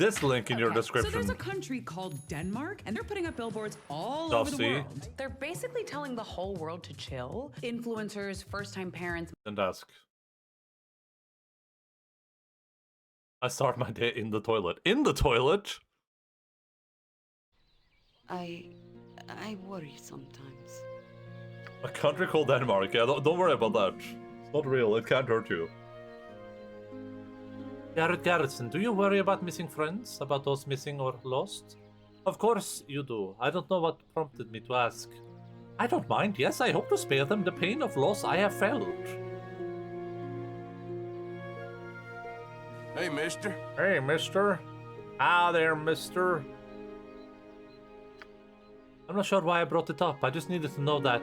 this link in your description. So there's a country called Denmark, and they're putting up billboards all over the world. They're basically telling the whole world to chill. Influencers, first-time parents. And ask. I start my day in the toilet. In the toilet? I worry sometimes. A country called Denmark. Yeah, don't worry about that. It's not real. It can't hurt you. Garrett Garrison, do you worry about missing friends? About those missing or lost? Of course you do. I don't know what prompted me to ask. I don't mind. Yes, I hope to spare them the pain of loss I have felt. Hey, mister. Hey, mister. Ah, there, mister. I'm not sure why I brought it up. I just needed to know that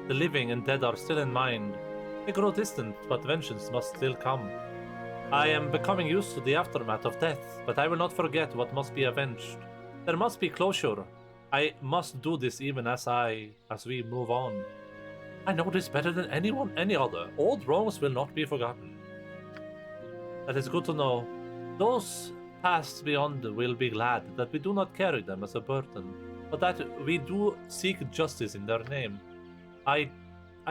the living and dead are still in mind. They grow distant, but vengeance must still come. I am becoming used to the aftermath of death, but I will not forget what must be avenged. There must be closure. I must do this even as we move on. I know this better than any other. Old wrongs will not be forgotten. That is good to know. Those passed beyond will be glad that we do not carry them as a burden, but that we do seek justice in their name. I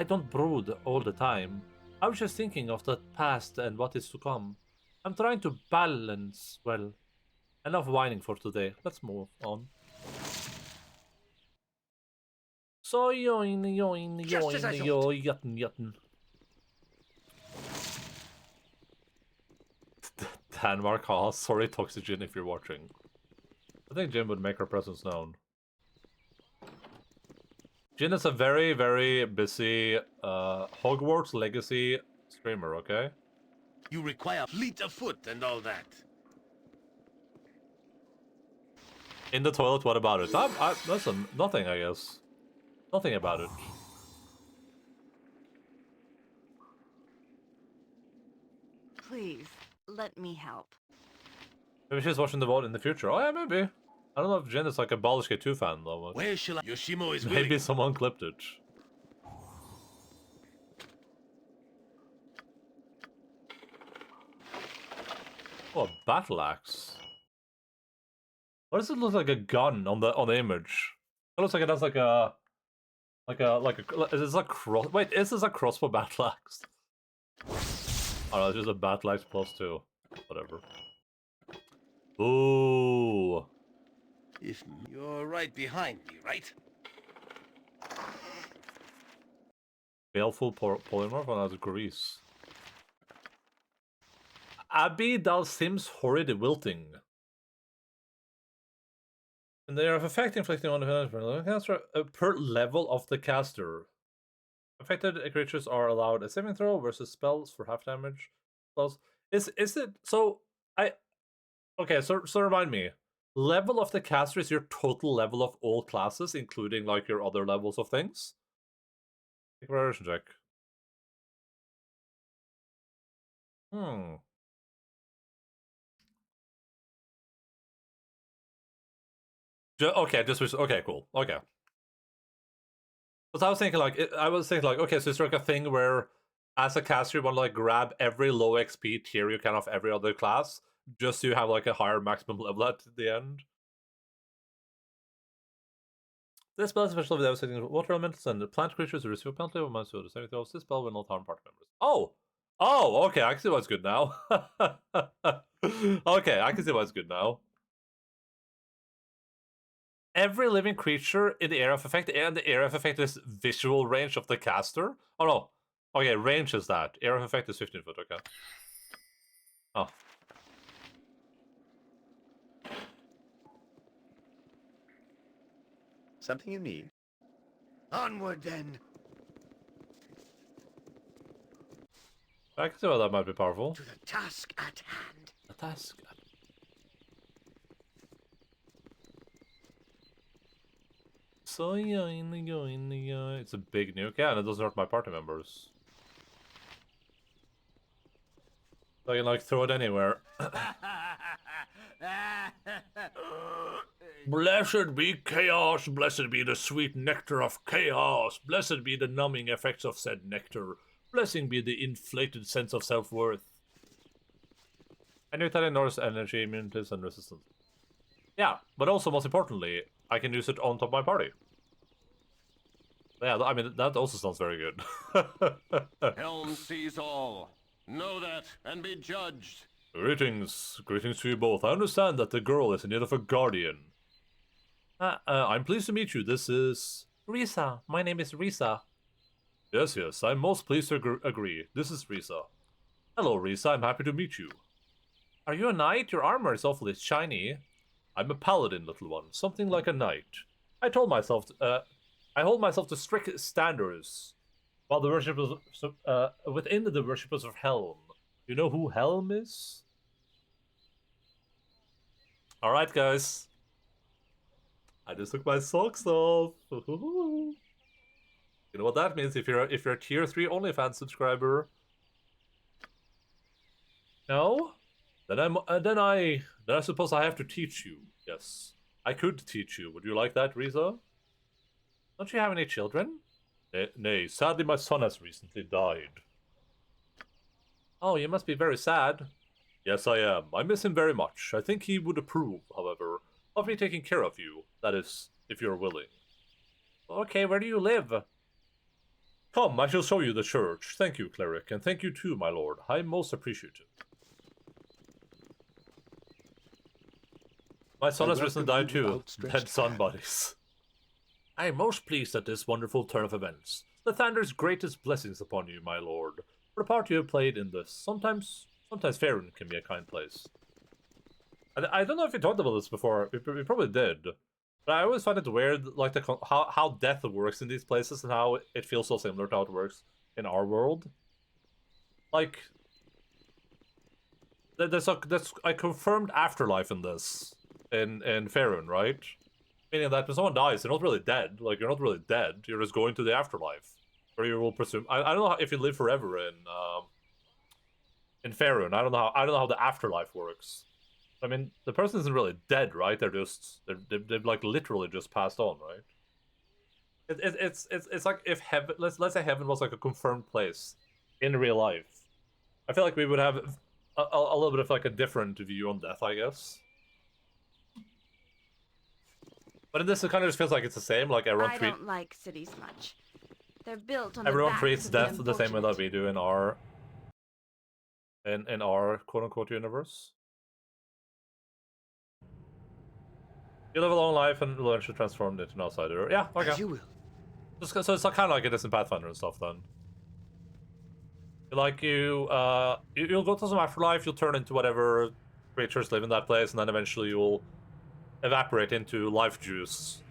don't brood all the time. I was just thinking of the past and what is to come. I'm trying to balance, well, enough whining for today. Let's move on. So yutten. Denmark, haha, sorry Toxygen if you're watching. I think Jin would make her presence known. Jin is a very, very busy Hogwarts Legacy streamer, okay? You require fleet of foot and all that. In the toilet, what about it? Listen, nothing, I guess. Nothing about it. Please, let me help. Maybe she's watching the vote in the future. Oh yeah, maybe. I don't know if Jin is like a Baldur's Gate 2 fan though. Where shall I? Yoshimo is maybe someone clipped it. Oh, a battle axe. Why does it look like a gun on the image? It looks like it has like a is this a cross? Wait, is this a crossbow battle axe? Oh no, it's just a battle axe +2. Whatever. Ooh. If you're right behind me, right? Baleful polymorph on as grease. Abby Dal Sims horrid wilting. And they are effect inflicting on the caster per level of the caster. Affected creatures are allowed a saving throw versus spells for half damage. Spells. Is it so? Okay, so remind me. Level of the caster is your total level of all classes, including like your other levels of things. Variation check. Okay, cool. Okay. But I was thinking like, okay, so it's like a thing where, as a caster, you want to like grab every low XP tier you can of every other class, just so you have like a higher maximum level at the end. This spell is special with devastating water elementals and plant creatures who receive a penalty of minus 2 to saving throws. This spell will not harm party members. Oh, okay, I can see why it's good now. Okay, I can see why it's good now. Every living creature in the area of effect, and the area of effect is visual range of the caster. Oh no. Okay, range is that. Area of effect is 15 foot, okay. Oh. Something you need? Onward then. I can see why that might be powerful. To the task at hand. The task at So it's a big nuke, yeah, and it doesn't hurt my party members. So I can like throw it anywhere. Blessed be chaos, blessed be the sweet nectar of chaos, blessed be the numbing effects of said nectar, blessing be the inflated sense of self-worth. Any that ignores energy, immunities, and resistance. Yeah, but also, most importantly, I can use it on top of my party. Yeah, I mean, that also sounds very good. Helm sees all. Know that and be judged. Greetings. Greetings to you both. I understand that the girl is in need of a guardian. I'm pleased to meet you. This is... Risa. My name is Risa. Yes, I'm most pleased to agree. This is Risa. Hello, Risa. I'm happy to meet you. Are you a knight? Your armor is awfully shiny. I'm a paladin, little one. Something like a knight. I hold myself to strict standards, while the worshippers, within the worshippers of Helm. You know who Helm is? Alright, guys. I just took my socks off. You know what that means if you're a tier 3 OnlyFans subscriber. No? Then I suppose I have to teach you. Yes. I could teach you. Would you like that, Riza? Don't you have any children? Nay, sadly my son has recently died. Oh, you must be very sad. Yes, I am. I miss him very much. I think he would approve, however, of me taking care of you. That is, if you're willing. Okay, where do you live? Come, I shall show you the church. Thank you, cleric, and thank you too, my lord. I'm most appreciative. My son has recently died too. Dead son buddies. I am most pleased at this wonderful turn of events. The Thunder's greatest blessings upon you, my lord. For the part you have played in this, sometimes Faerun can be a kind place. I don't know if we talked about this before. We probably did. But I always find it weird, like how death works in these places and how it feels so similar to how it works in our world. Like, there's a confirmed afterlife in this, in Faerun, right? Meaning that when someone dies, they're not really dead. Like, you're not really dead. You're just going to the afterlife, where you will presume. I don't know if you live forever in Faerun. I don't know how the afterlife works. I mean, the person isn't really dead, right? They've like literally just passed on, right? It's like if heaven, let's say heaven was like a confirmed place in real life. I feel like we would have a little bit of like a different view on death, I guess. But in this, it kind of just feels like it's the same. Like I don't like cities much. They're built on everyone the treats backs death of the same way that we do in our quote-unquote universe. You live a long life and will eventually transform into an outsider. Yeah, okay. As you will. So it's kind of like it is in Pathfinder and stuff then. Like you'll go to some afterlife, you'll turn into whatever creatures live in that place, and then eventually you'll evaporate into life juice,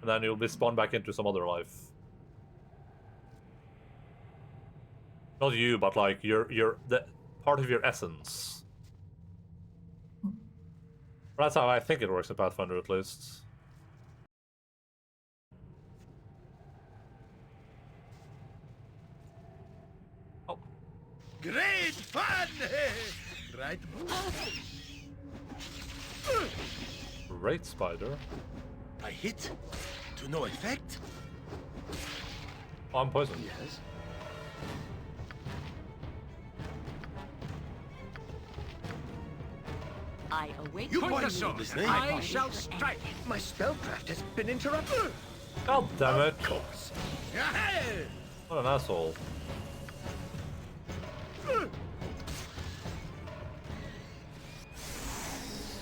and then you'll be spawned back into some other life. Not you, but like the part of your essence. That's how I think it works in Pathfinder, at least. Oh. Great fun! Right? Great spider. I hit to no effect. Oh, I'm poisoned. Yes. I await You your point news. us on. I shall strike. My spellcraft has been interrupted. God damn it. Of course. What an asshole.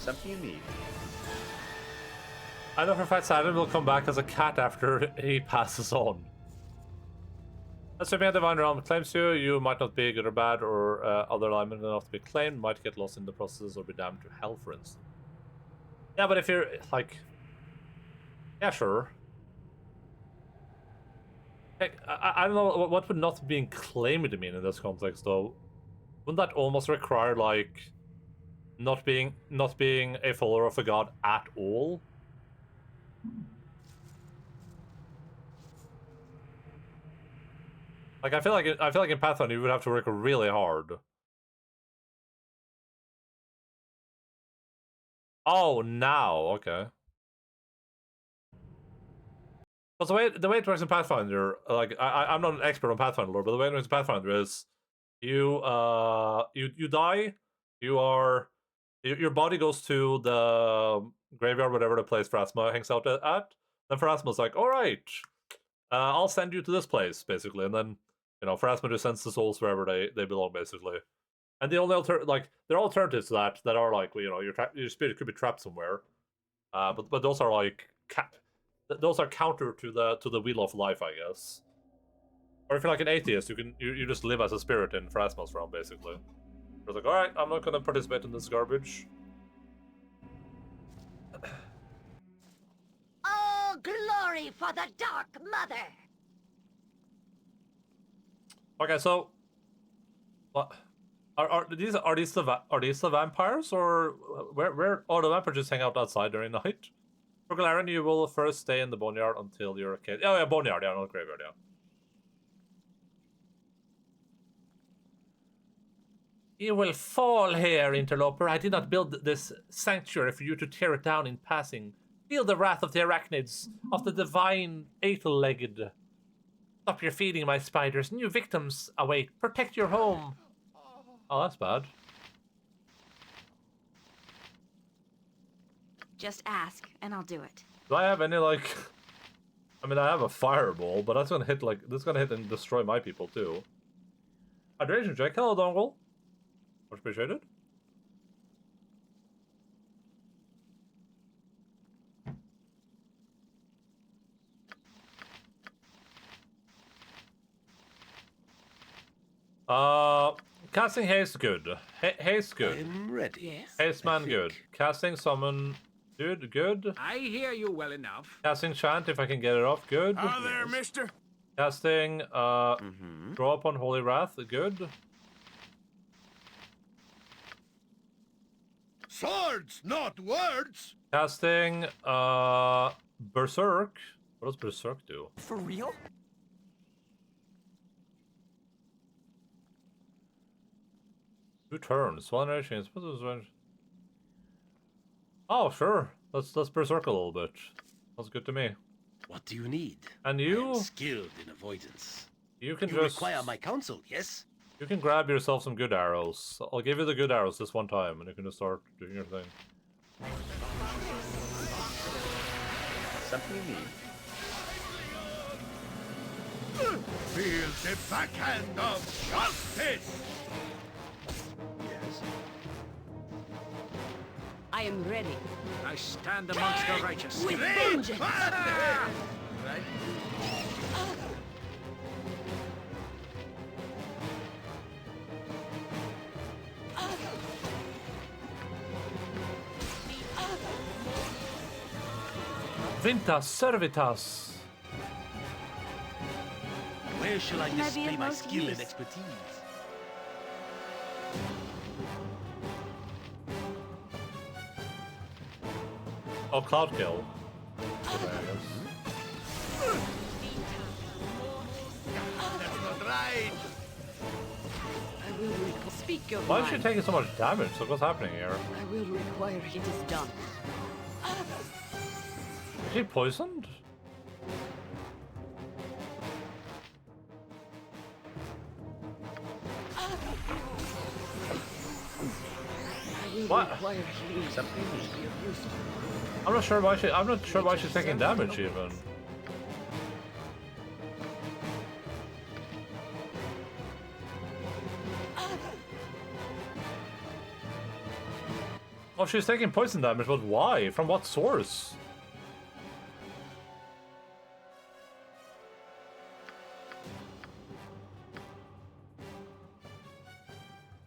Something you need. I know for a fact Saturn will come back as a cat after he passes on. Assuming a divine realm claims you, you might not be good or bad or other alignment enough to be claimed, might get lost in the process or be damned to hell, for instance. Yeah, but if you're, like... Yeah, sure. Heck, I don't know, what would not being claimed mean in this context, though? Wouldn't that almost require, like, not being a follower of a god at all? Like I feel like in Pathfinder you would have to work really hard. Oh, now okay. But the way it works in Pathfinder, like I'm not an expert on Pathfinder lore, but the way it works in Pathfinder is you die, you are Your body goes to the graveyard, whatever the place Pharasma hangs out at. Then Pharasma's like, all right, I'll send you to this place, basically. And then, Pharasma just sends the souls wherever they belong, basically. And the only there are alternatives to that are like, your spirit could be trapped somewhere. But those are like those are counter to the wheel of life, I guess. Or if you're like an atheist, you just live as a spirit in Pharasma's realm, basically. You're like, all right, I'm not gonna participate in this garbage. Oh, glory for the Dark Mother! Okay, so what are these the vampires, or where? Oh, the vampires just hang out outside during night. For Galarian, you will first stay in the boneyard until you're a kid. Oh yeah, boneyard, yeah, not graveyard, yeah. You will fall here, interloper. I did not build this sanctuary for you to tear it down in passing. Feel the wrath of the arachnids, of the divine eight-legged. Stop your feeding, my spiders. New victims await. Protect your home. Oh, that's bad. Just ask, and I'll do it. Do I have any, like... I mean, I have a fireball, but that's gonna hit, and destroy my people, too. Hydration check. Hello, Dongle. Much appreciated. Casting haste good. Haste good. I'm ready. Yes? Haste man good. Casting summon dude good. I hear you well enough. Casting chant if I can get it off good. Oh, there, mister. Casting draw upon holy wrath good. Swords, not words! Casting berserk. What does berserk do? For real? 2 turns. 1 range. Oh, sure. Let's berserk a little bit. That's good to me. What do you need? And I you? am skilled in avoidance. You can You just require my counsel, yes? You can grab yourself some good arrows. I'll give you the good arrows this one time, and you can just start doing your thing. Something you need. Feel the backhand of justice! Yes. I am ready. I stand amongst the righteous. With vengeance! Right? Vintas servitas! Where shall I Can I be display of my most skill use? and expertise? Oh, Cloud Kill. That's not right! I will speak your Why is she mind. taking so much damage? So what's happening here? I will require it is done. Is she poisoned? I will What? require healing. Something you need. I'm not sure why she's taking damage even. Oh, she's taking poison damage, but why? From what source?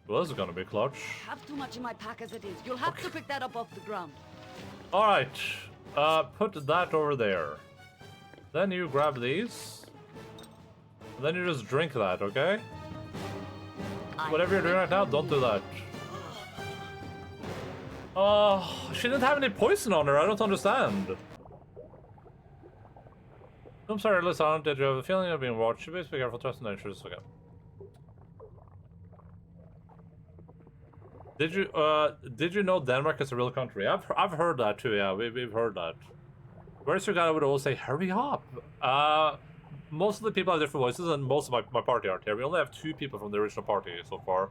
Well, this is gonna be clutch. I have too much in my pack as it is. You'll have to pick that up off the ground. Alright, put that over there. Then you grab these. Then you just drink that, okay? Whatever you're doing right now, don't do that. Oh, she didn't have any poison on her, I don't understand. I'm sorry, listen, did you have a feeling of being watched? Please be careful, trust in nature, it's okay. Did you know Denmark is a real country? I've heard that too, yeah, we've heard that. Where's your guy would always say, hurry up? Most of the people have different voices, and most of my party aren't here. We only have 2 people from the original party so far.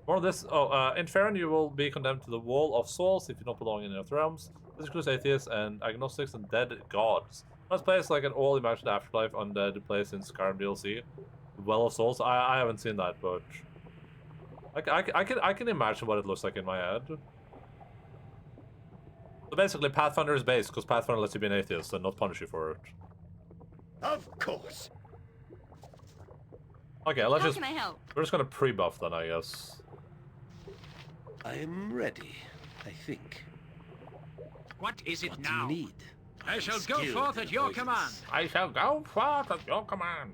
More of this. Oh, in Farron, you will be condemned to the Wall of Souls if you don't belong in Earth realms. This includes atheists and agnostics and dead gods. Let's play like an all-imagined afterlife undead place in Skyrim DLC. Well of Souls. I haven't seen that, but I can imagine what it looks like in my head. So basically, Pathfinder is base because Pathfinder lets you be an atheist and not punish you for it. Of course. Okay, let's How just. can I help? We're just gonna pre-buff then, I guess. I am ready, I think. What is it What now? do you need? I shall go Skilled forth in at your avoidance. command. I shall go forth at your command.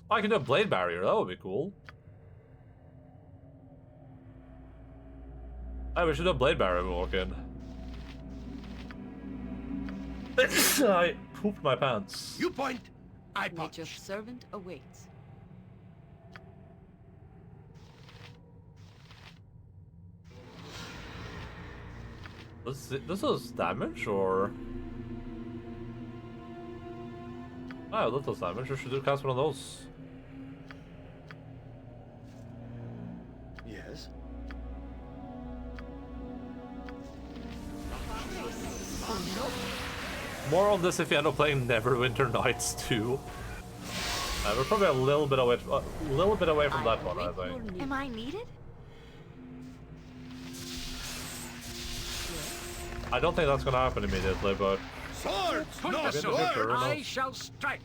I can do a blade barrier. That would be cool. Hey, we should do a blade barrier when we walk in. I pooped my pants. You point, I Let punch. your servant awaits. This is damage or? Oh, that does damage. We should do cast one of those. Yes. More on this if you end up playing Neverwinter Nights 2. We're probably a little bit away from that one, I think. Am I needed? I don't think that's gonna happen immediately, but Swords, Point not the Sure, sword. sure, I no. shall strike.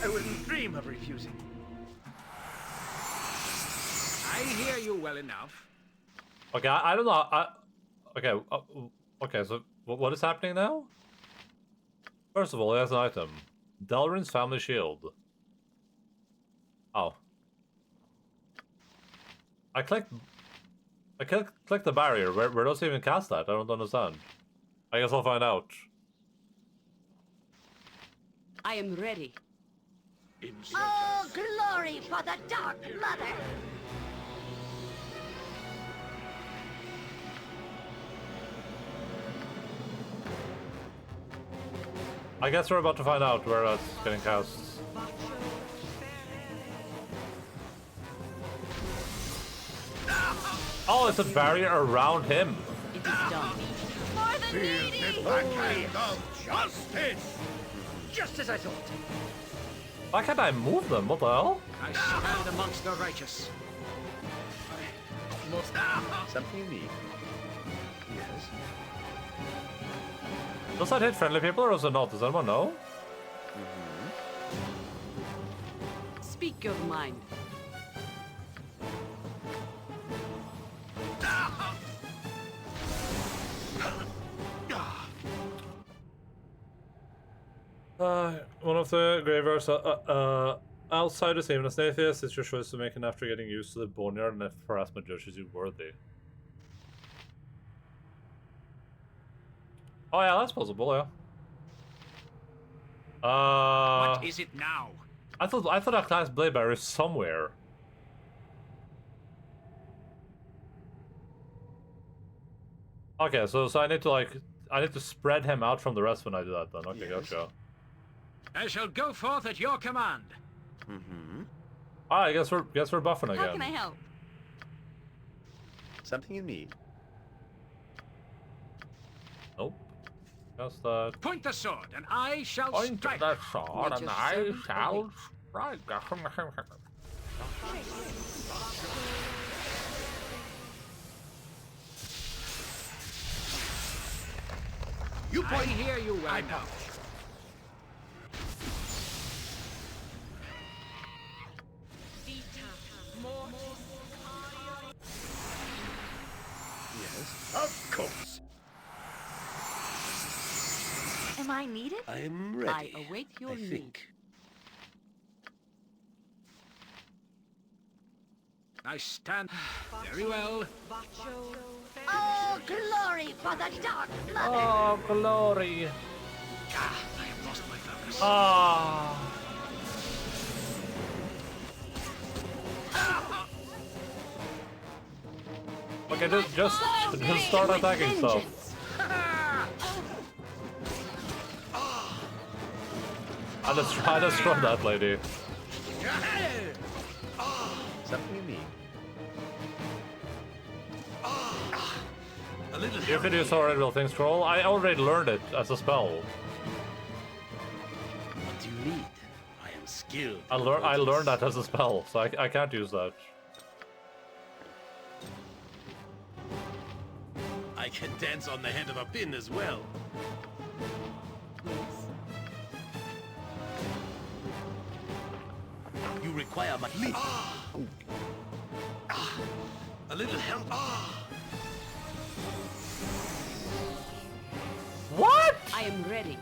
I wouldn't dream of refusing. I hear you well enough. okay, I don't know. Okay, okay. So what is happening now? First of all, he has an item, Delrin's family shield. Oh, I clicked the barrier. Where does he even cast that? I don't understand. I guess I'll find out. I am ready. Oh, glory for the Dark Mother! I guess we're about to find out where that's getting cast. Oh, it's a barrier around him. It is done. For the needy! Backhand of justice! Just as I thought. Why can't I move them? What the hell? I stand amongst the righteous. Something you need. Yes. Does that hit friendly people or does it not? Does anyone know? Speak your mind. One of the graveyards outsiders, even as an atheist, it's your choice to make after getting used to the boneyard and if harassment judges you worthy. Oh yeah, that's possible, yeah. What is it now? I thought I classed blade barrier somewhere. Okay, so I need to spread him out from the rest when I do that then. Okay, Yes. gotcha. I shall go forth at your command. Mm-hmm. Ah, I guess we're buffing again. How can I help? Something you need. Nope. Just that. Point the sword, and I shall Point strike. the sword Let and your I servant shall await. strike. You I point. hear you well enough. Yes. Of course. Am I needed? I am ready. I await your I need. think. I stand. Very well. Oh, glory for the Dark Mother! Oh, glory. Ah, I have lost my focus. Ah. Okay, Okay, just start attacking stuff. I just run that lady. Is that what you mean? A little You help. can use our Red Thing Scroll. I already learned it as a spell. What do you need? I am skilled. I learned that as a spell, so I can't use that. I can dance on the head of a pin as well. You require my leap. A little help. What? I am ready.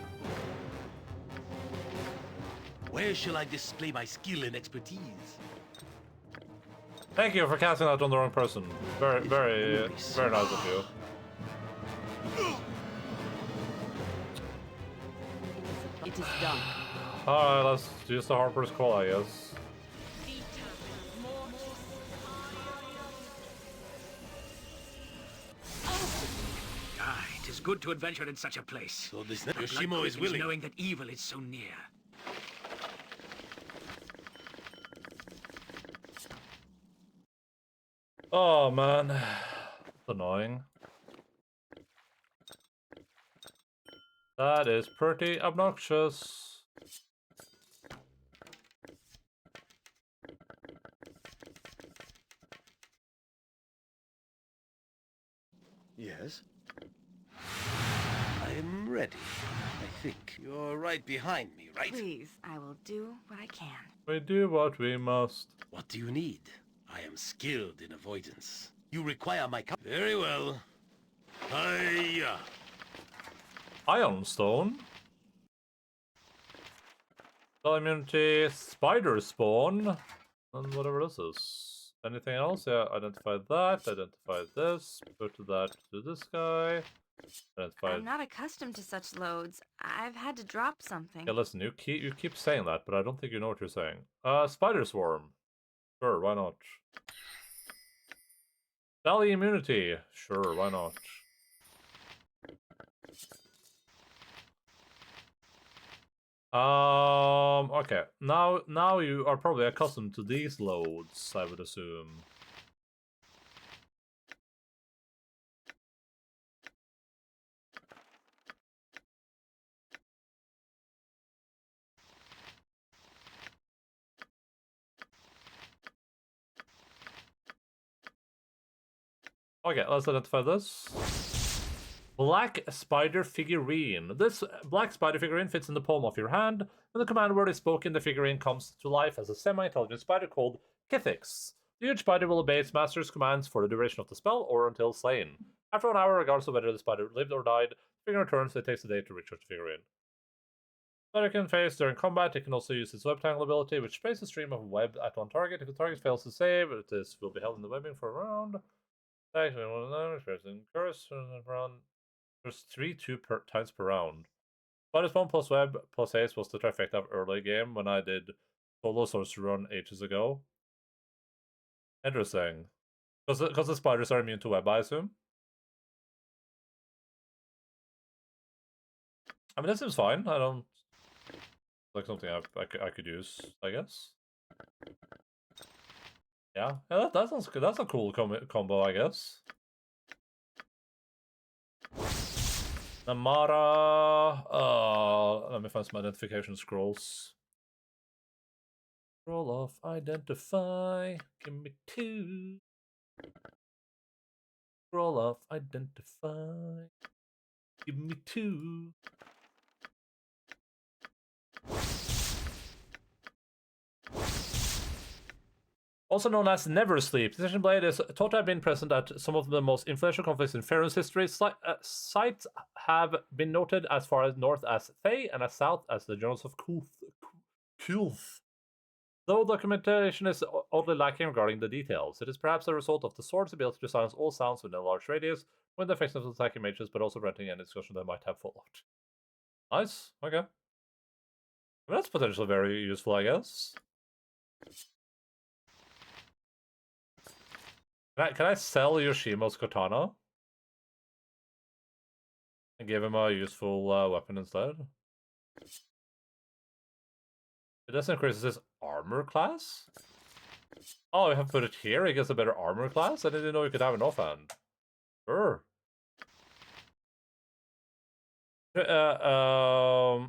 Where shall I display my skill and expertise? Thank you for casting that on the wrong person. Very nice of you. It is done. Alright, let's use the Harper's Call, I guess. It is good to adventure in such a place. So this Blood Yoshimo is cravings willing. knowing that evil is so near. Oh man, that's annoying. That is pretty obnoxious. Yes? I am ready, I think. You're right behind me, right? Please, I will do what I can. We do what we must. What do you need? I am skilled in avoidance. You require my Very well. Hiya! Ironstone. Spell immunity, spider spawn, and whatever this is. Anything else? Yeah, identify that, identify this, put that to this guy. Identify. I'm not accustomed to such loads. I've had to drop something. Yeah, listen, you keep saying that, but I don't think you know what you're saying. Spider swarm. Sure, why not? Valley immunity. Sure, why not? Okay. Now you are probably accustomed to these loads, I would assume. Okay, let's identify this. Black spider figurine. This black spider figurine fits in the palm of your hand. When the command word is spoken, the figurine comes to life as a semi-intelligent spider called Kithix. The huge spider will obey its master's commands for the duration of the spell or until slain. After an hour, regardless of whether the spider lived or died, the figurine returns, so it takes a day to recharge the figurine. Spider can face during combat. It can also use its web tangle ability, which sprays a stream of web at one target. If the target fails to save, this will be held in the webbing for a round. Actually, curse around. There's 2 times per round. Spider spawn plus web plus haste was the trifecta of early game when I did solo sorcery run ages ago. Interesting. Because the spiders are immune to web, I assume. I mean, this seems fine. I don't like something I could use, I guess. Yeah, that sounds good. That's a cool combo, I guess. Namara. Let me find some identification scrolls. Scroll of identify. Give me 2. Scroll of identify. Give me 2. Also known as Never Sleep, Decision Blade is thought to have been present at some of the most influential conflicts in Faerun's history. Sites have been noted as far as north as Thay and as south as the Journals of Kulth. Though documentation is oddly lacking regarding the details, it is perhaps a result of the sword's ability to silence all sounds within a large radius, when the effects of attacking mages, but also preventing any discussion that might have followed. Nice, okay. I mean, that's potentially very useful, I guess. Can I sell Yoshimo's katana? And give him a useful weapon instead? It doesn't increase his armor class? Oh, we have to put it here? He gets a better armor class? I didn't know you could have an offhand. Sure. I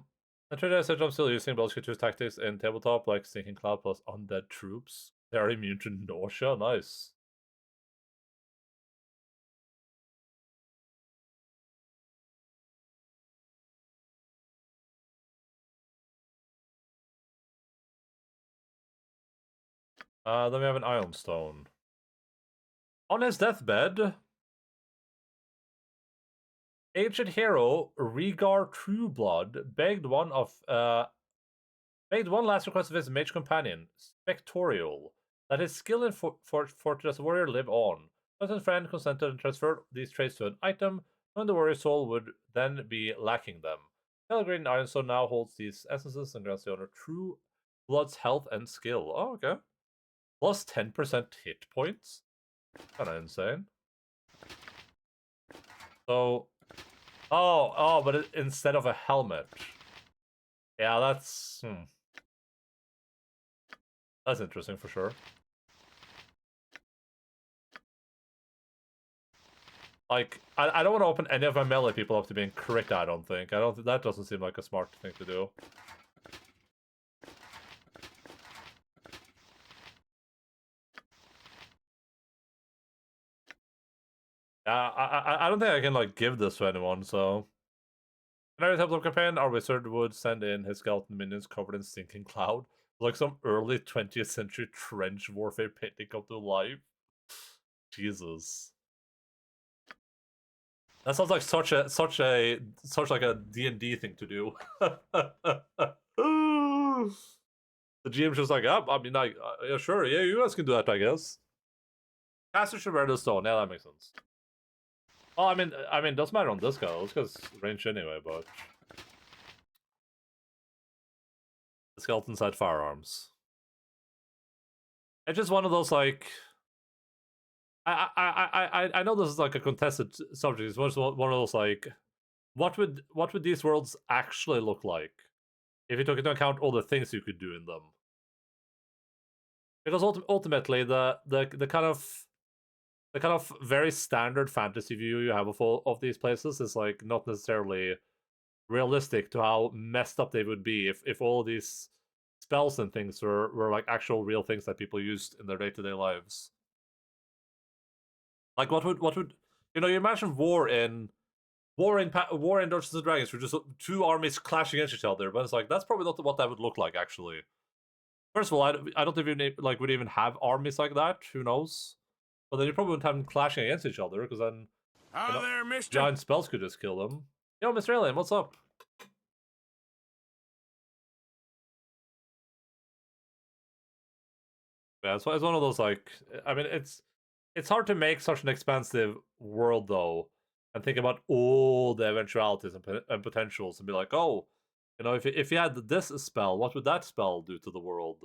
tried to said I'm still using Baldur 2's tactics in tabletop, like Stinking Cloud plus undead troops. They are immune to nausea. Nice. Then we have an Iron Stone. On his deathbed, ancient hero Rhaegar Trueblood begged one last request of his mage companion, Spectorial, that his skill in Fortress Warrior live on. But his friend consented and transferred these traits to an item, and the warrior soul would then be lacking them. Pelgrane Ironstone now holds these essences and grants the owner True Blood's health and skill. Oh, okay. Plus 10% hit points? Kinda insane. So... Oh, but instead of a helmet. Yeah, that's... That's interesting for sure. Like, I don't want to open any of my melee people up to being crit, I don't think. That doesn't seem like a smart thing to do. I don't think I can, like, give this to anyone, so... In every tabletop campaign, our wizard would send in his skeleton minions covered in Stinking Cloud. Like some early 20th century trench warfare painting come to life. Jesus. That sounds like such like a D&D thing to do. The GM's just like, I mean, like, yeah, sure, yeah, you guys can do that, I guess. Caster should wear the stone. Yeah, that makes sense. Well, I mean, it doesn't matter on this guy. This guy's ranged anyway, but the skeletons had firearms. It's just one of those, like, I know this is like a contested subject. It's one of those, like, what would these worlds actually look like if you took into account all the things you could do in them? Because ultimately, the kind of very standard fantasy view you have of these places is, like, not necessarily realistic to how messed up they would be if all these spells and things were like actual real things that people used in their day-to-day lives. Like, what would you imagine war in Dungeons and Dragons, where just two armies clashing against each other, but it's like that's probably not what that would look like actually. First of all, I don't even would even have armies like that. Who knows? But then you probably wouldn't have them clashing against each other, because then There, mister. giant spells could just kill them. Yo, Mr. Alien, what's up? Yeah, it's one of those, like, I mean, it's hard to make such an expansive world, though, and think about all the eventualities and potentials, and be like, oh, if you had this spell, what would that spell do to the world?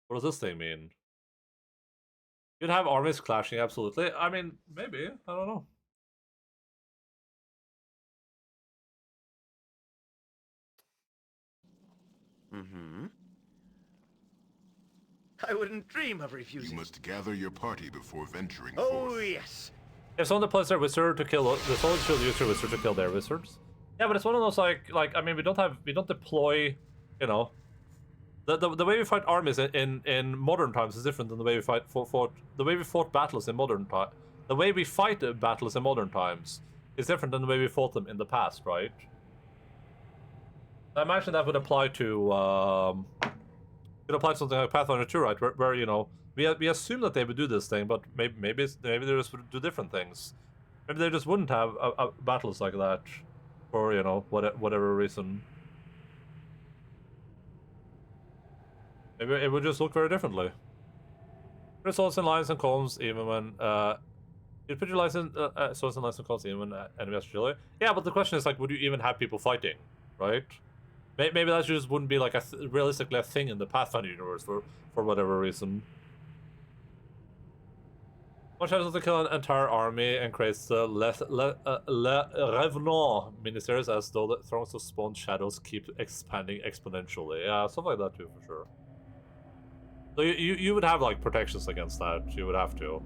What does this thing mean? You'd have armies clashing, absolutely. I mean, maybe. I don't know. Mm-hmm. I wouldn't dream of refusing. You must gather your party before venturing Oh, forth. yes. If someone deploys their wizard to kill the soldiers should use their wizard to kill their wizards. Yeah, but it's one of those, like I mean, we don't deploy, the way we fight armies in modern times is different than the way we fight the way we fought battles in modern time. The way we fight battles in modern times is different than the way we fought them in the past, right? I imagine that would apply to something like Pathfinder 2, right? Where we assume that they would do this thing, but maybe they just would do different things. Maybe they just wouldn't have battles like that for whatever reason. Maybe it would just look very differently. Results in lines and columns even when you put your lines in swords and lines and columns even when enemies are chilly. Yeah, but the question is, like, would you even have people fighting, right? Maybe that just wouldn't be, like, realistically a thing in the Pathfinder universe for whatever reason. One chance to kill an entire army and creates the Revenant ministers as though the thrones of spawned shadows keep expanding exponentially. Yeah, stuff like that too, for sure. So you would have like protections against that. You would have to.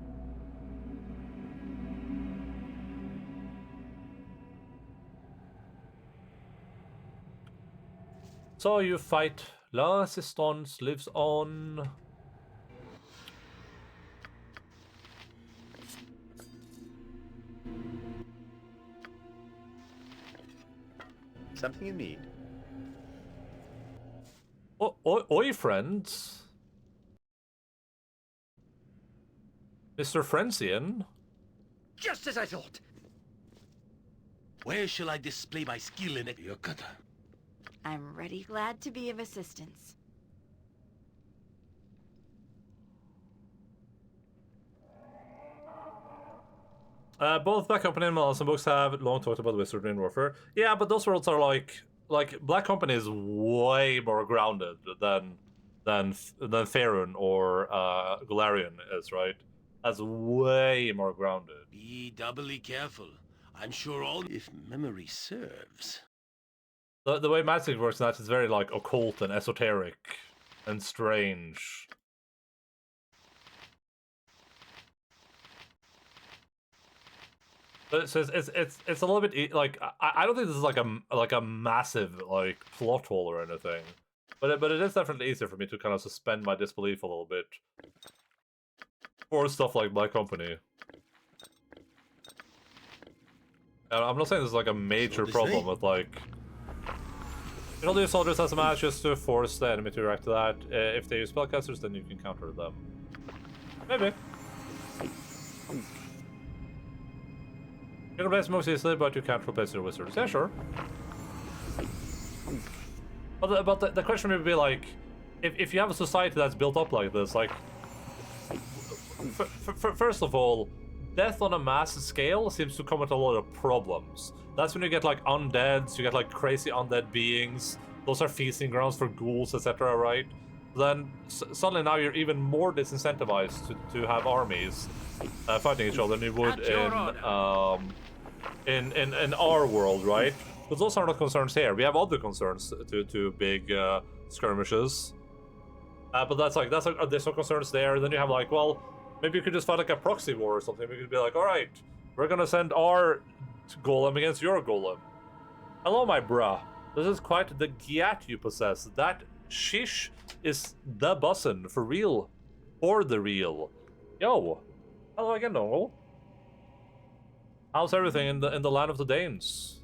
So you fight. La Resistance lives on. Something you need. Oi, friends. Mr. Frenzian. Just as I thought. Where shall I display my skill in it? Your cutter. I'm ready glad to be of assistance. Both Black Company and Malazan books have long talked about wizardry and warfare. Yeah, but those worlds are like Black Company is way more grounded than Faerun or Golarion is, right? That's way more grounded. Be doubly careful. I'm sure all... If memory serves. The way magic works in that is very like occult and esoteric and strange. So it's a little bit like I don't think this is like a massive like plot hole or anything, but it is definitely easier for me to kind of suspend my disbelief a little bit for stuff like Black Company. And I'm not saying this is like a major problem with like. You don't do soldiers as a match just to force the enemy to react to that. If they use spellcasters, then you can counter them. Maybe. You can replace moves easily, but you can't replace your wizards. Yeah, sure. But the question would be like, if you have a society that's built up like this, like, first of all, death on a mass scale seems to come with a lot of problems. That's when you get like undeads, you get like crazy undead beings. Those are feasting grounds for ghouls, etc. Right? Then suddenly now you're even more disincentivized to have armies fighting each other than you would in our world, right? But those are not concerns here. We have other concerns to big skirmishes. But there's no concerns there. Then you have like, well, maybe you could just fight like a proxy war or something. We could be like, all right, we're gonna send our golem against your golem. Hello, my bruh. This is quite the giat you possess. That shish is the bussin' for real, or the real. Yo, hello again, Dongle. How's everything in the land of the Danes?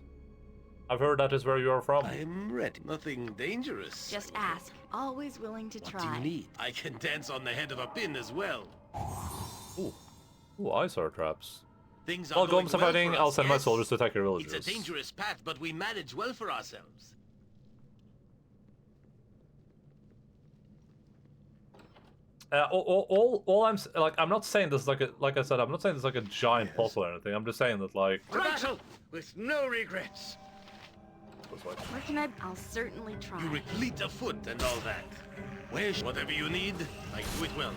I've heard that is where you are from. I'm ready. Nothing dangerous. Just ask. Always willing to try. What do you need? I can dance on the head of a pin as well. Ooh, eyesore traps. Things While are going golems are well fighting, for I'll us, send my yes. soldiers to attack your villagers. It's a dangerous path, but we manage well for ourselves. All I'm like, I'm not saying this like I said, I'm not saying this like a giant puzzle or anything. I'm just saying that like. To battle with no regrets. Where can I'll certainly try. You fleet of foot and all that. Whatever you need, I do it well.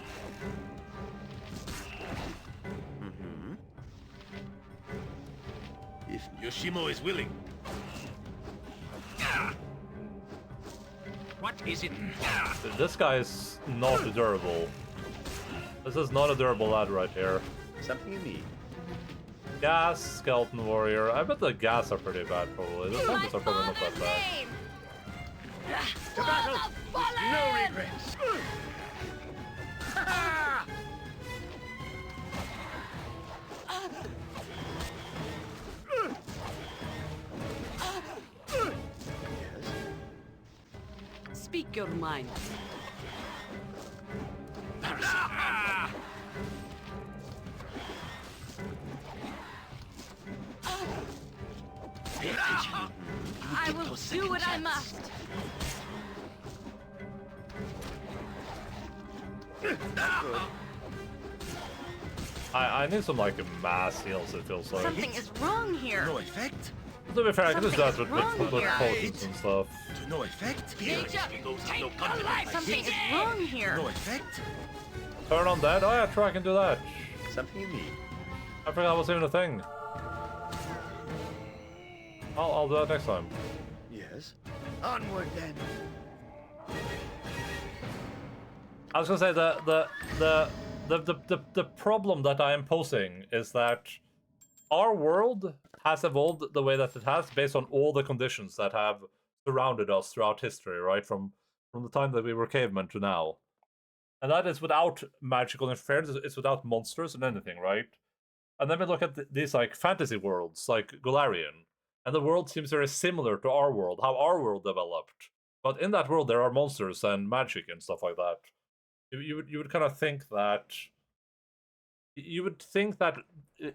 If Yoshimo is willing. What is it? This guy is not durable. This is not a durable lad right here. Something you need. Gas, skeleton warrior. I bet the gas are pretty bad probably. The zombies are probably not that bad. To battle with no regrets. Speak your mind. Pay attention. I will do what I must. I need some like mass heals, it feels like. Something is wrong here. No effect? To be fair, I can just do that with Something is wrong potions and stuff. To no effect? Something is wrong here. No effect? Turn on that? Oh yeah, try, I can do that. something you need. I forgot that was even a thing. I'll do that next time. Yes. Onward then. I was gonna say the problem that I am posing is that our world has evolved the way that it has based on all the conditions that have surrounded us throughout history, right? From the time that we were cavemen to now. And that is without magical interference, it's without monsters and anything, right? And then we look at these like fantasy worlds, like Golarion, and the world seems very similar to our world, how our world developed. But in that world there are monsters and magic and stuff like that. You would kind of think that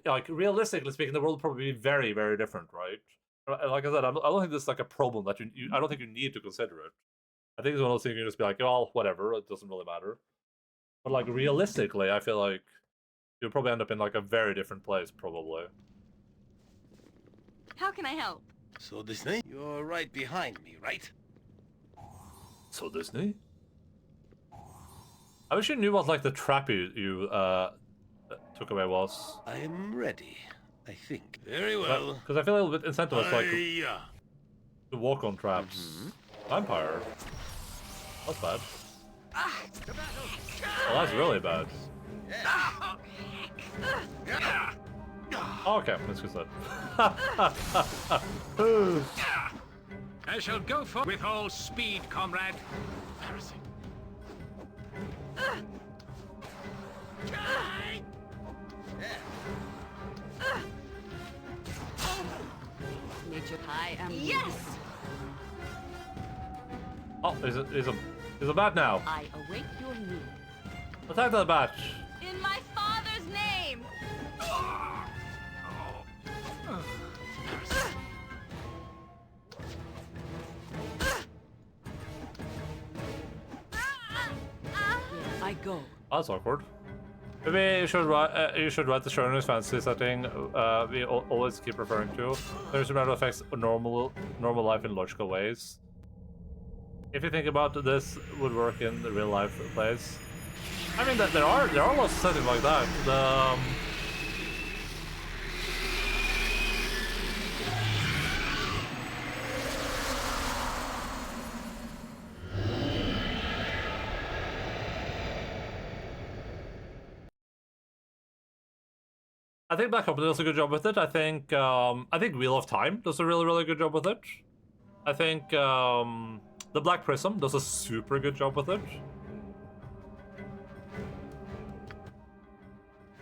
like realistically speaking, the world would probably be very, very different, right? Like I said, I don't think this is like a problem that I don't think you need to consider it. I think it's one of those things you can just be like, oh, whatever, it doesn't really matter. But like realistically, I feel like you'll probably end up in like a very different place, probably. How can I help? So Disney, you're right behind me, right? So Disney? I wish you knew what like the trap you took away was. I am ready, I think. Very well. Because I feel a little bit incentivized like to walk on traps. Vampire. That's bad. Well, that's really bad. Oh, okay, that's good stuff. I shall go for with all speed, comrade. Embarrassing. Nature I am. Yes! Oh, he's a bat now. I await your need. Attack the bat. In my father's name! I go. That's awkward. Maybe you should write the Shogun's fantasy setting we always keep referring to. There's a matter of affects normal life in logical ways. If you think about it, this would work in the real life place. I mean, there are lots of settings like that. I think Black Company does a good job with it. I think Wheel of Time does a really, really good job with it. I think the Black Prism does a super good job with it.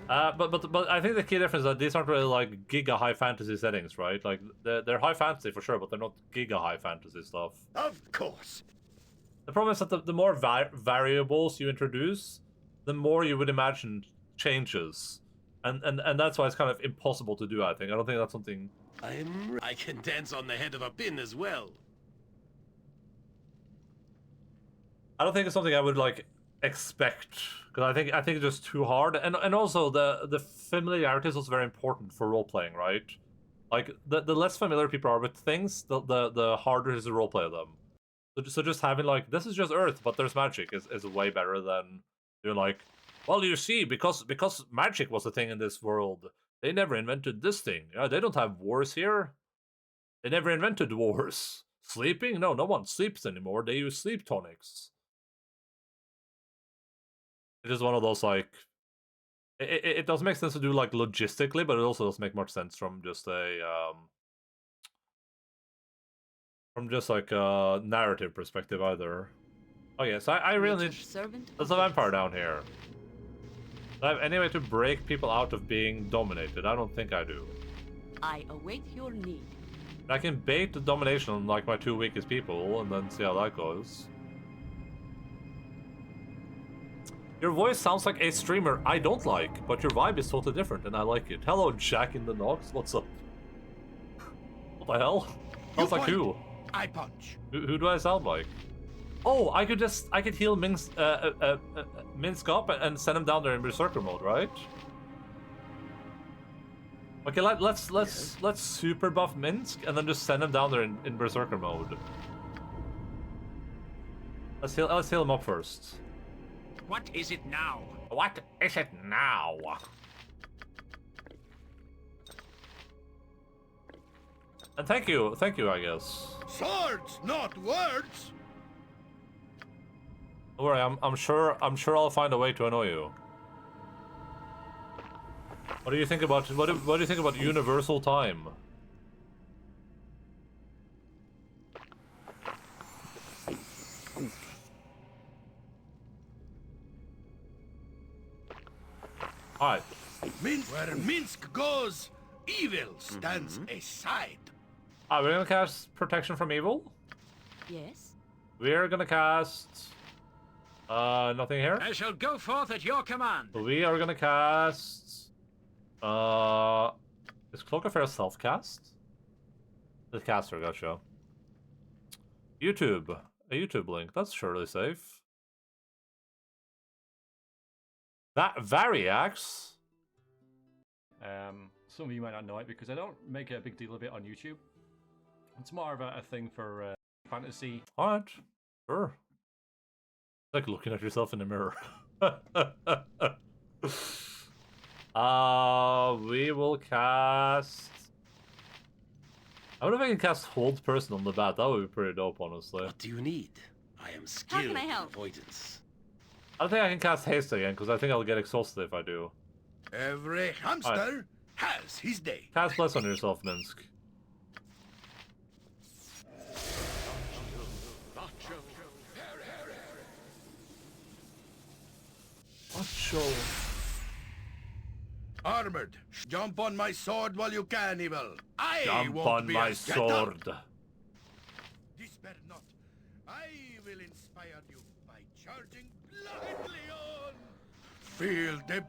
But I think the key difference is that these aren't really like giga high fantasy settings, right? Like they're high fantasy for sure, but they're not giga high fantasy stuff. Of course. The problem is that the more variables you introduce, the more you would imagine changes. And that's why it's kind of impossible to do, I think. I don't think that's something... I can dance on the head of a pin as well. I don't think it's something I would, like, expect. Because I think it's just too hard. And also, the familiarity is also very important for role-playing, right? Like, the less familiar people are with things, the harder it is to roleplay them. So just having, like, this is just Earth, but there's magic is way better than doing, like... Well, you see, because magic was a thing in this world, they never invented this thing. They don't have wars here. They never invented wars. Sleeping? No one sleeps anymore. They use sleep tonics. It is one of those, like... It does make sense to do, like, logistically, but it also doesn't make much sense from just a... From just, like, a narrative perspective, either. Oh, yes, I really need... There's a vampire down here. Do I have any way to break people out of being dominated? I don't think I do. I await your need. I can bait the domination on like my two weakest people and then see how that goes. Your voice sounds like a streamer I don't like, but your vibe is totally different and I like it. Hello, Jack in the Nox. What's up? What the hell? Sounds like who? I punch. Who do I sound like? Oh, I could heal Minsk up and send him down there in berserker mode, right? Okay, let's super buff Minsk and then just send him down there in berserker mode. Let's heal him up first. What is it now? What is it now? And thank you, I guess. Swords, not words! Don't worry, I'm sure I'll find a way to annoy you. What do you think about what do you think about universal time? Alright. Where Minsk goes, evil stands aside. Alright, we're gonna cast Protection from Evil. Yes? We're gonna cast nothing here. I shall go forth at your command. We are gonna cast is Cloak of Fair self-cast? The caster, gotcha. YouTube. A YouTube link, that's surely safe. That Variax. Some of you might not know it because I don't make a big deal of it on YouTube. It's more of a thing for fantasy. Alright, sure. It's like looking at yourself in the mirror. We will cast... I wonder if I can cast Hold Person on the bat. That would be pretty dope, honestly. What do you need? I am skilled in avoidance. I don't think I can cast Haste again, because I think I'll get exhausted if I do. Every hamster has his day. Cast Bless on yourself, Minsk. Macho. Armored, jump on my sword while you can, evil. I Jump won't on be my a sword. Despair not. I will inspire you by charging blindly on. Feel the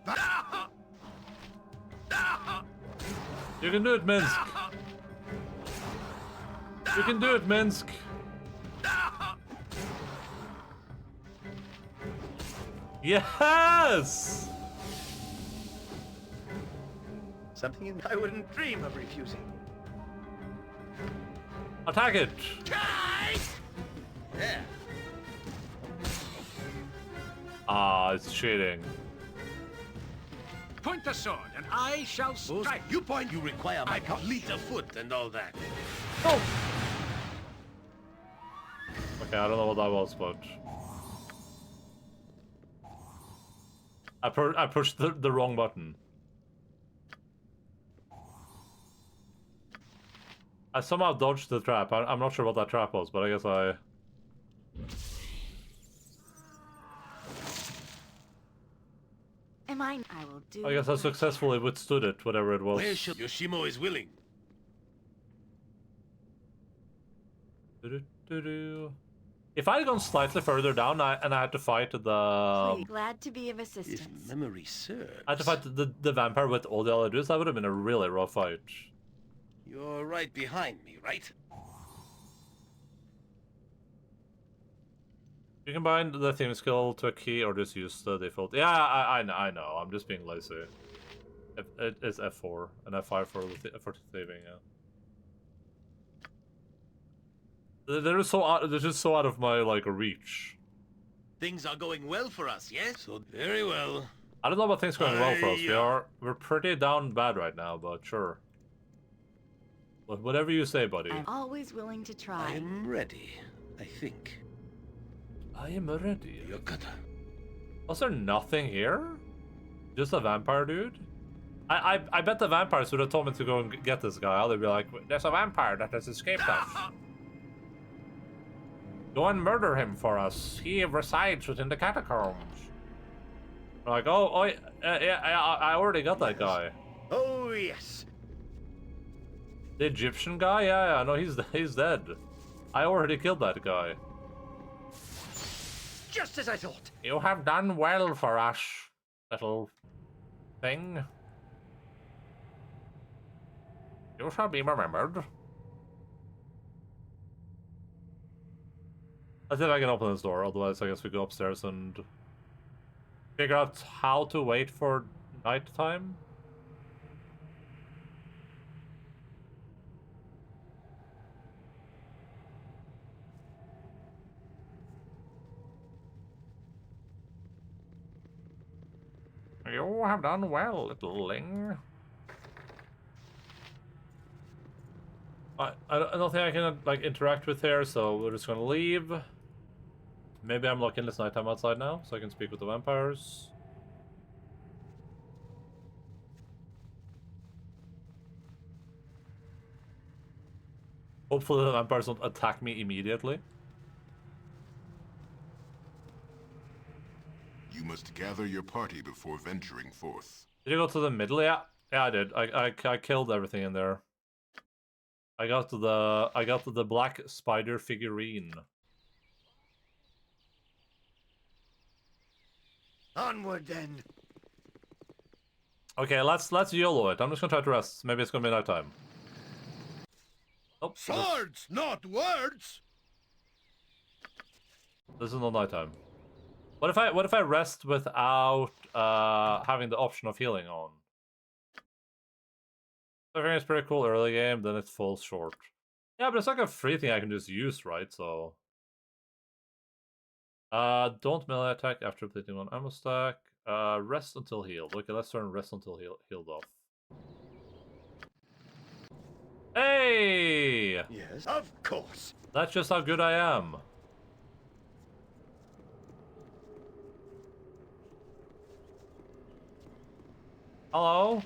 You can do it, Minsk. You can do it, Minsk. Yes! Something I wouldn't dream of refusing. Attack it! Yeah. Ah, it's cheating. Point the sword, and I shall strike. You point, you require my complete foot and all that. Oh! Okay, I don't know what that was, but... I pushed the wrong button. I somehow dodged the trap. I'm not sure what that trap was, but I guess I... Am I will do. I guess I successfully withstood it, whatever it was. Where should Yoshimo is willing? If I had gone slightly further down and I had to fight the... Glad to be of assistance. If memory serves. I had to fight the vampire with all the other dudes, that would have been a really rough fight. You're right behind me, right? You can bind the theme skill to a key or just use the default. Yeah, I know. I'm just being lazy. It's F4 and F5 for thieving. Yeah. They're just so out of my like reach. Things are going well for us, yes? So very well. I don't know about things going well for us. We're pretty down bad right now, but sure. But whatever you say, buddy. I'm always willing to try. I'm ready, I think. I am ready. Yokata. Was there nothing here? Just a vampire dude? I bet the vampires would have told me to go and get this guy. They'd be like, there's a vampire that has escaped us. Go and murder him for us. He resides within the catacombs. We're like, yeah, I already got that guy. Oh, yes. The Egyptian guy? Yeah, no, he's dead. I already killed that guy. Just as I thought. You have done well for us, little thing. You shall be remembered. I think I can open this door, otherwise I guess we go upstairs and figure out how to wait for nighttime. You have done well, littling. I don't think I can like interact with her, so we're just gonna leave. Maybe I'm looking this nighttime outside now, so I can speak with the vampires. Hopefully the vampires don't attack me immediately. You must gather your party before venturing forth. Did you go to the middle? Yeah, I did. I killed everything in there. I got to the black spider figurine. Onward then. Okay, let's YOLO it. I'm just gonna try to rest. Maybe it's gonna be nighttime. Nope. Swords, not words. This is not nighttime. What if I rest without having the option of healing on? I think it's pretty cool early game, then it falls short. Yeah, but it's like a free thing I can just use, right? So don't melee attack after completing one ammo stack. Rest until healed. Okay, let's turn rest until healed off. Hey! Yes, of course. That's just how good I am. Hello?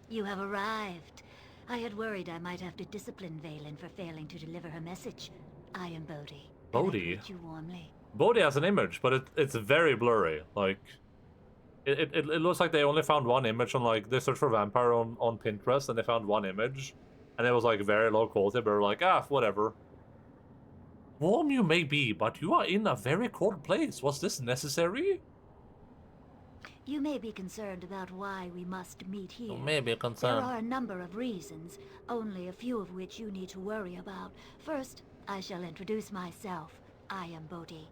You have arrived. I had worried I might have to discipline Valen for failing to deliver her message. I am Bodhi. Bodhi? I greet you warmly. Bodhi has an image, but it's very blurry. Like, it looks like they only found one image on, like, they searched for vampire on Pinterest and they found one image. And it was, like, very low quality, but they're like, whatever. Warm you may be, but you are in a very cold place. Was this necessary? You may be concerned about why we must meet here. You may be concerned. There are a number of reasons, only a few of which you need to worry about. First, I shall introduce myself. I am Bodhi.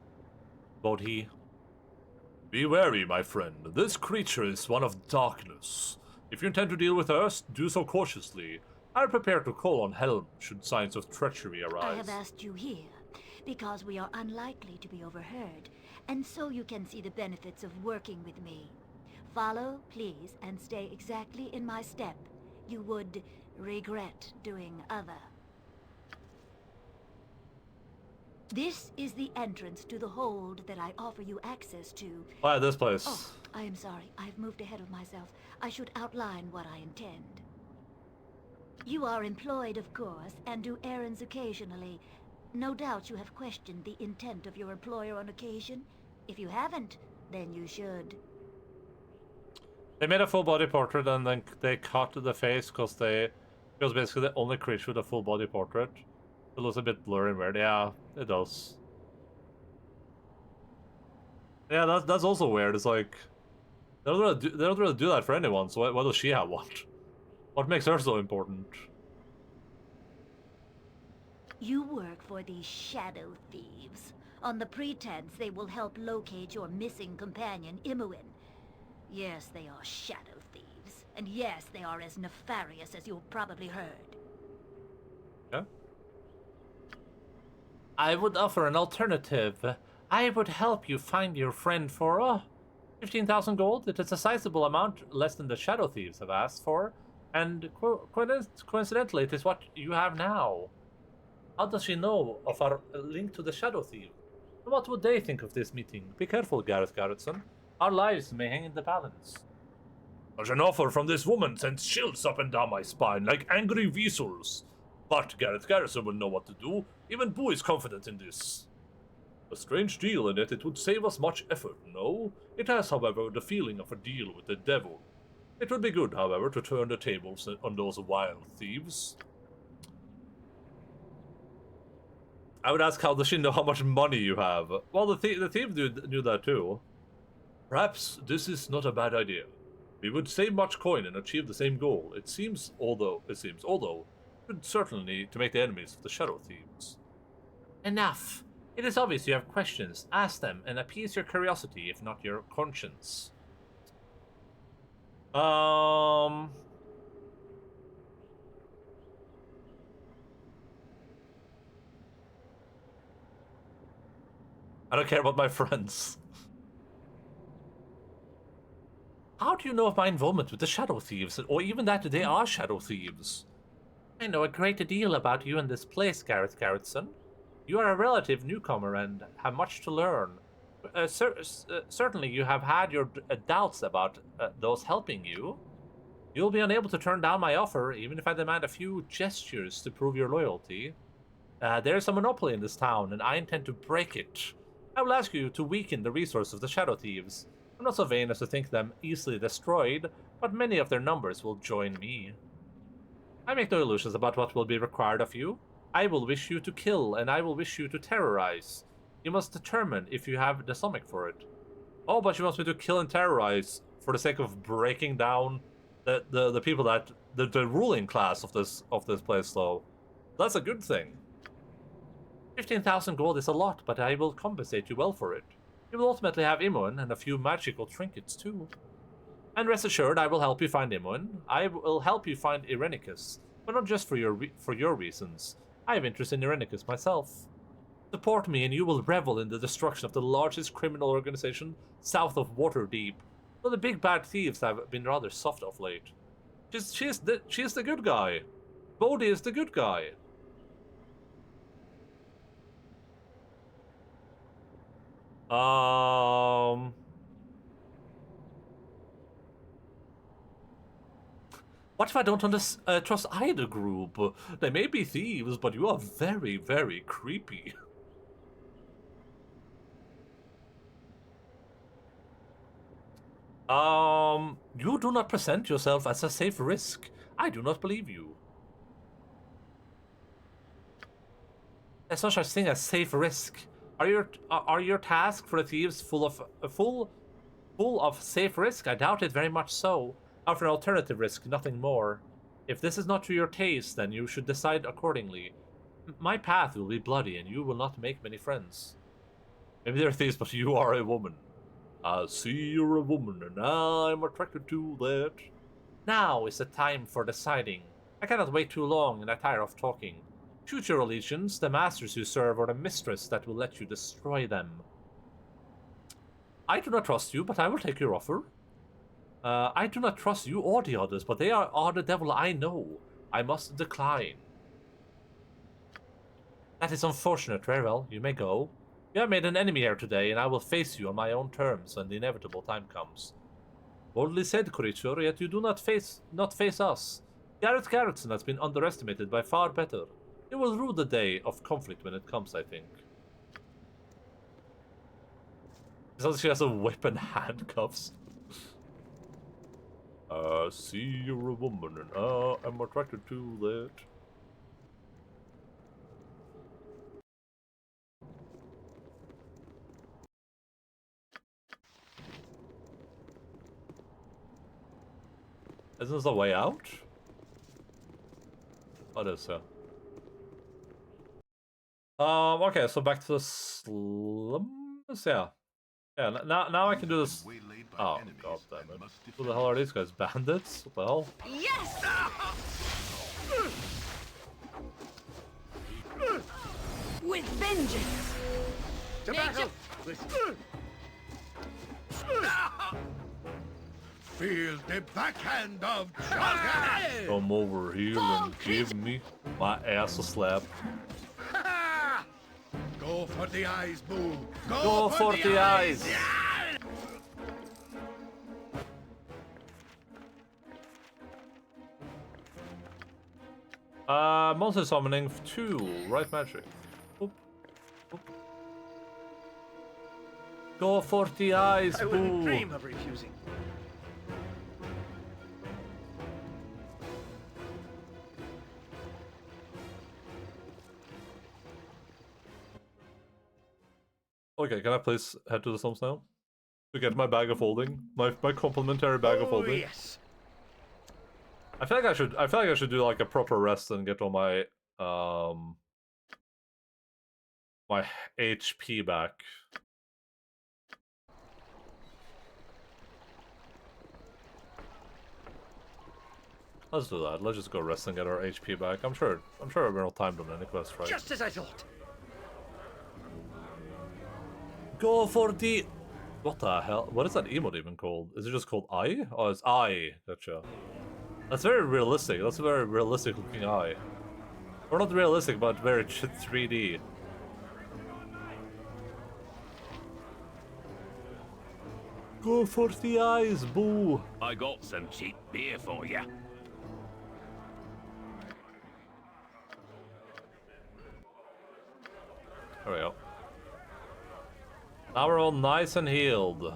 Bodhi. Be wary, my friend. This creature is one of darkness. If you intend to deal with us, do so cautiously. I am prepared to call on Helm should signs of treachery arise. I have asked you here because we are unlikely to be overheard, and so you can see the benefits of working with me. Follow, please, and stay exactly in my step. You would regret doing other. This is the entrance to the hold that I offer you access to. Why this place? Oh, I am sorry. I've moved ahead of myself. I should outline what I intend. You are employed, of course, and do errands occasionally. No doubt you have questioned the intent of your employer on occasion. If you haven't, then you should. They made a full body portrait and then they cut the face because basically the only creature with a full body portrait. It looks a bit blurry and weird. Yeah, it does. Yeah, that's also weird. It's like they don't really do that for anyone. So why does she have one? What makes her so important? You work for the Shadow Thieves, on the pretense they will help locate your missing companion, Imoen. Yes, they are Shadow Thieves, and yes, they are as nefarious as you've probably heard. Yeah. I would offer an alternative. I would help you find your friend for 15,000 gold. It is a sizable amount, less than the Shadow Thieves have asked for, and coincidentally, it is what you have now. How does she know of our link to the Shadow Thief? What would they think of this meeting? Be careful, Gareth Garrettson. Our lives may hang in the balance. Such an offer from this woman sends chills up and down my spine like angry weasels. But Gareth Garrison will know what to do. Even Boo is confident in this. A strange deal, and yet it would save us much effort, no? It has, however, the feeling of a deal with the devil. It would be good, however, to turn the tables on those wild thieves. I would ask, how does she know how much money you have? Well, the thief knew that too. Perhaps this is not a bad idea. We would save much coin and achieve the same goal. It seems, although, would certainly to make the enemies of the Shadow Thieves. Enough. It is obvious you have questions. Ask them and appease your curiosity, if not your conscience. I don't care about my friends. How do you know of my involvement with the Shadow Thieves, or even that they are Shadow Thieves? I know a great deal about you and this place, Gareth Garrettson. You are a relative newcomer and have much to learn. Certainly you have had your doubts about those helping you. You'll be unable to turn down my offer, even if I demand a few gestures to prove your loyalty. There is a monopoly in this town, and I intend to break it. I will ask you to weaken the resources of the Shadow Thieves. I'm not so vain as to think them easily destroyed, but many of their numbers will join me. I make no illusions about what will be required of you. I will wish you to kill, and I will wish you to terrorize. You must determine if you have the stomach for it. Oh, but she wants me to kill and terrorize for the sake of breaking down the people that the ruling class of this place, though. That's a good thing. 15,000 gold is a lot, but I will compensate you well for it. You will ultimately have Imoen and a few magical trinkets too. And rest assured, I will help you find Imoen. I will help you find Irenicus, but not just for your reasons. I have interest in Irenicus myself. Support me and you will revel in the destruction of the largest criminal organization south of Waterdeep. Though the big bad thieves have been rather soft of late. She's the good guy. Bodhi is the good guy. What if I don't trust either group? They may be thieves, but you are very, very creepy. You do not present yourself as a safe risk. I do not believe you. There's no such thing as safe risk. Are your tasks for the thieves full of safe risk? I doubt it very much so. After an alternative risk, nothing more. If this is not to your taste, then you should decide accordingly. My path will be bloody, and you will not make many friends. Maybe they're thieves, but you are a woman. I see you're a woman, and I'm attracted to that. Now is the time for deciding. I cannot wait too long, and I tire of talking. Choose your allegiance, the masters you serve, or the mistress that will let you destroy them. I do not trust you, but I will take your offer. I do not trust you or the others, but they are the devil I know. I must decline. That is unfortunate. Very well, you may go. You have made an enemy here today, and I will face you on my own terms when the inevitable time comes. Boldly said, creature, yet you do not face us. Gareth Garrettson has been underestimated by far better. It will rue the day of conflict when it comes, I think. It sounds like she has a whip and handcuffs. I see you're a woman, and I am attracted to that. Isn't this a way out? What is it? Okay, so back to the slums, yeah. Yeah, now I can do this. Oh, god damn it. Who the hell are these guys? Bandits? What the hell? Yes! With vengeance! To battle! Feel the backhand of Jargon! Come over here and give me my ass a slap. Go for the eyes, boo! Go for the eyes! Monster summoning 2, right magic. Oop. Oop. Go for the eyes, I wouldn't boo! dream of refusing. Okay, can I please head to the slums now? To get my bag of holding? My complimentary bag of holding? Yes. I feel like I should do like a proper rest and get all my my HP back. Let's do that. Let's just go rest and get our HP back. I'm sure we're not timed on any quest, right? Just as I thought. Go for the... What the hell? What is that emote even called? Is it just called Eye? Oh, it's Eye. Gotcha. That's very realistic. That's a very realistic looking eye. Or not realistic, but very 3D. Go for the eyes, boo! I got some cheap beer for you. There we go. Now we're all nice and healed.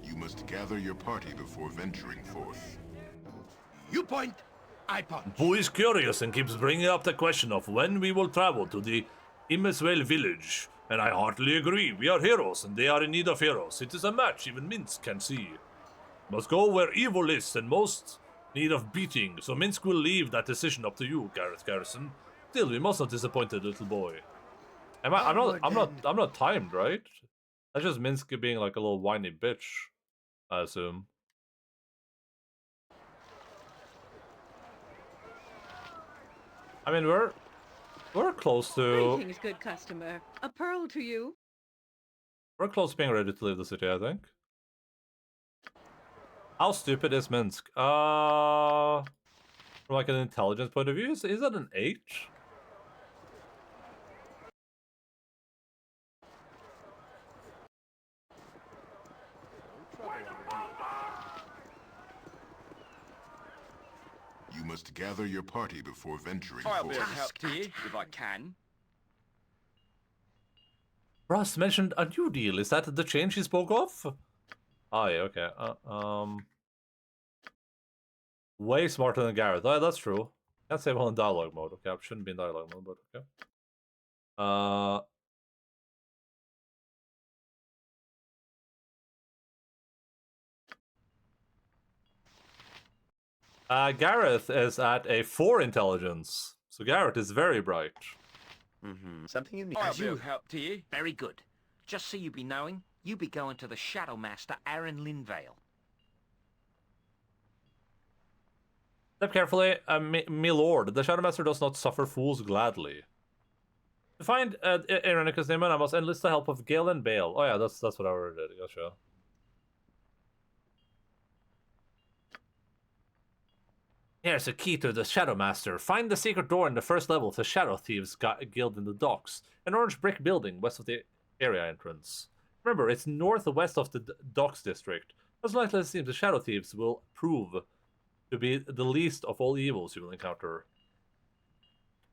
You must gather your party before venturing forth. You point, I punch. Boo is curious and keeps bringing up the question of when we will travel to the Immiswell village. And I heartily agree. We are heroes and they are in need of heroes. It is a match even Minsk can see. Must go where evil is and most need of beating, so Minsk will leave that decision up to you, Gareth Garrison. Still, we must not disappoint the little boy. I'm not timed, right? That's just Minsk being like a little whiny bitch, I assume. I mean, we're close to. Greetings, good customer. A pearl to you. We're close to being ready to leave the city, I think. How stupid is Minsk? From like an intelligence point of view, is that an H? You must gather your party before venturing I'll be of forth. help to you, if I can. Ross mentioned a new deal. Is that the change he spoke of? Oh yeah, okay. Way smarter than Gareth. Oh, that's true. Can't say well in dialogue mode. Okay, I shouldn't be in dialogue mode, but okay. Gareth is at a 4 intelligence. So Gareth is very bright. Something you need. I'll be of help to you. Very good. Just so you be knowing, you be going to the Shadow Master, Aaron Linvale. Step carefully, me lord. The Shadow Master does not suffer fools gladly. To find Irenicus Neiman, I must enlist the help of Gale and Bale. Oh yeah, that's what I already did. Gotcha. Here's a key to the Shadow Master. Find the secret door in the first level of the Shadow Thieves Guild in the docks. An orange brick building west of the area entrance. Remember, it's northwest of the docks district. As likely as it seems, the Shadow Thieves will prove to be the least of all evils you will encounter.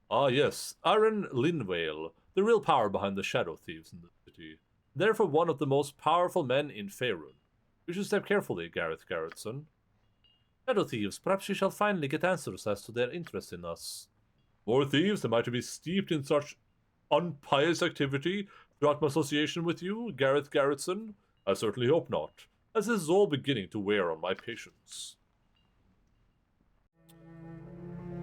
Ah yes, Aaron Linvale, the real power behind the Shadow Thieves in the city. Therefore one of the most powerful men in Faerun. You should step carefully, Gareth Garrettson. Shadow Thieves, perhaps you shall finally get answers as to their interest in us. More thieves? Am I to be steeped in such unpious activity throughout my association with you, Gareth Garrettson? I certainly hope not, as this is all beginning to wear on my patience.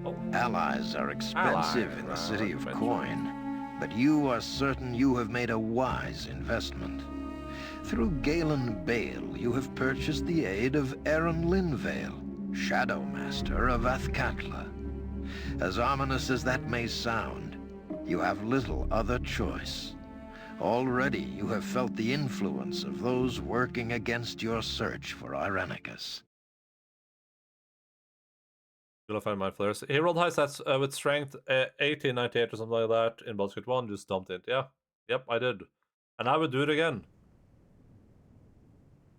Oh. Allies are expensive in the city of Coin, but you are certain you have made a wise investment. Through Galen Bale, you have purchased the aid of Aaron Linvale, Shadow Master of Athkatla. As ominous as that may sound, you have little other choice. Already you have felt the influence of those working against your search for Irenicus. Gonna find my flares. He rolled high stats with strength 18, 98 or something like that in basket 1, just dumped it. Yeah. Yep, I did. And I would do it again.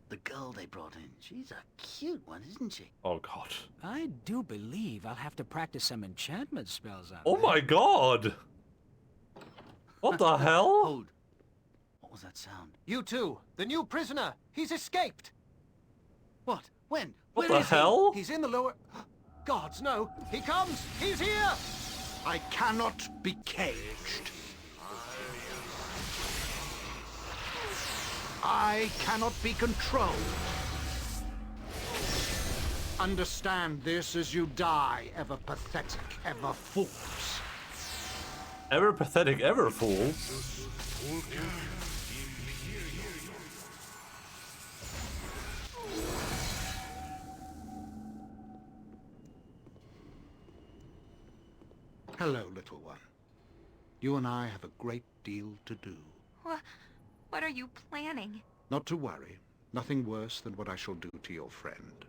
The girl they brought in, she's a cute one, isn't she? Oh god. I do believe I'll have to practice some enchantment spells on Oh my god! What the hell? Hold. What was that sound? You too, the new prisoner. He's escaped. What? When? What Where the is hell? He's in the lower... Gods, no! He comes! He's here! I cannot be caged. I cannot be controlled. Understand this as you die, ever pathetic, ever fools. Ever pathetic, ever fools? Hello, little one. You and I have a great deal to do. What are you planning? Not to worry. Nothing worse than what I shall do to your friend.